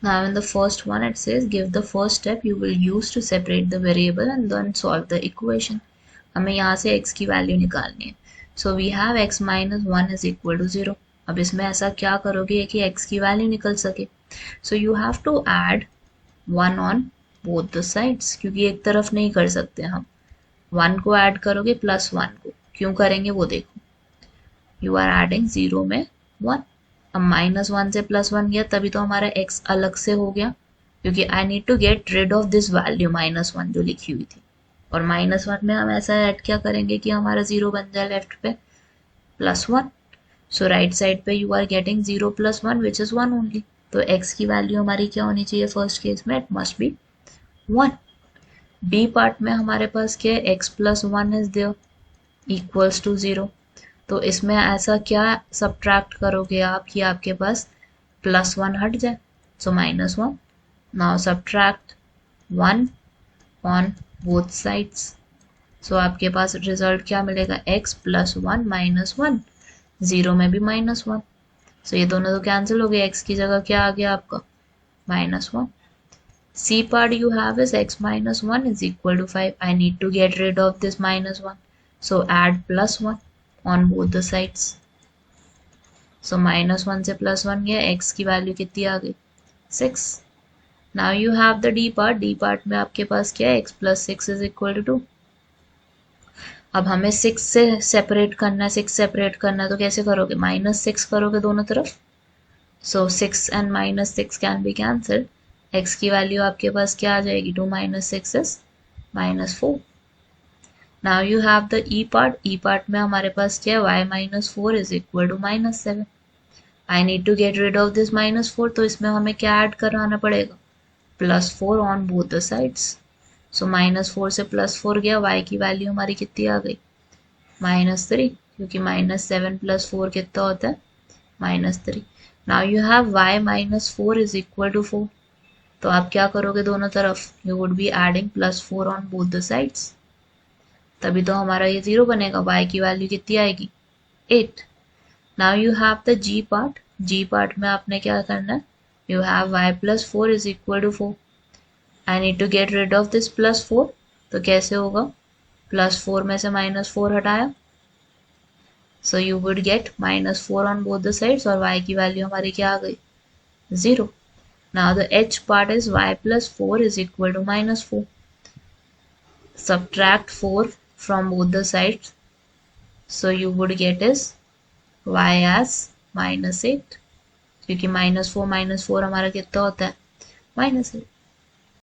Now in the first one it says give the first step you will use to separate the variable and then solve the equation. हमें यहाँ से x की value निकालनी है. So we have x minus 1 is equal to 0. अब इसमें ऐसा क्या करोगे कि x की वैल्यू निकल सके. So you have to add 1 on both the sides, क्योंकि एक तरफ नहीं कर सकते हम. 1 को ऐड करोगे प्लस 1 को, क्यों करेंगे वो देखो. यू आर एडिंग 0 में 1. अब -1 से +1 गया तभी तो हमारा x अलग से हो गया, क्योंकि I need to get rid of this value -1 जो लिखी हुई थी. और -1 में हम ऐसा ऐड क्या करेंगे कि हमारा 0 बन जाए लेफ्ट पे +1. सो राइट साइड पे you are getting 0 + 1 which is 1 only. तो x की वैल्यू हमारी क्या होनी चाहिए फर्स्ट केस में, it must be 1. B part में हमारे पास क्या है, x + 1 is there equals to 0. तो इसमें ऐसा क्या सब्ट्रैक्ट करोगे आप कि आपके पास +1 हट जाए. So -1. Now subtract 1 on both sides. So आपके पास रिजल्ट क्या मिलेगा, x + 1 - 1. 0 में भी -1. सो ये दोनों तो कैंसिल हो गए, x की जगह क्या आ गया आपका -1. C part you have is x minus 1 is equal to 5. I need to get rid of this -1. So add +1 on both the sides. So -1 से +1 गया, x की वैल्यू कितनी आ गई 6. Now you have the D part. D part में आपके पास क्या है, x + 6 is equal to 2. अब हमें 6 से सेपरेट करना है, 6 सेपरेट करना है तो कैसे करोगे, -6 करोगे दोनों तरफ. So 6 and -6 can be cancelled. x की वैल्यू आपके पास क्या आ जाएगी, 2 - 6 is -4. Now you have the e part. E part में हमारे पास क्या है, y - 4 is equal to -7. I need to get rid of this -4. तो इसमें हमें क्या ऐड कराना पड़ेगा, +4 on both the sides. So -4 से +4 गया, y की वैल्यू हमारी कितनी आ गई -3, क्योंकि -7 + 4 कितना होता है -3. Now you have y - 4 is equal to 4. तो आप क्या करोगे दोनों तरफ, you would be adding +4 on both the sides. तभी तो हमारा ये 0 बनेगा. y की वैल्यू कितनी आएगी 8. Now you have the g part. g part में आपने क्या करना है, you have y + 4 is equal to 4. I need to get rid of this +4. तो कैसे होगा, +4 में से -4 हटाया, so you would get -4 on both the sides और y की वैल्यू हमारी क्या आ गई 0. Now the h part is y + 4 is equal to -4. Subtract 4 from both the sides. So you would get is y as -8. क्योंकि -4 - 4 हमारा कितना होता है -8.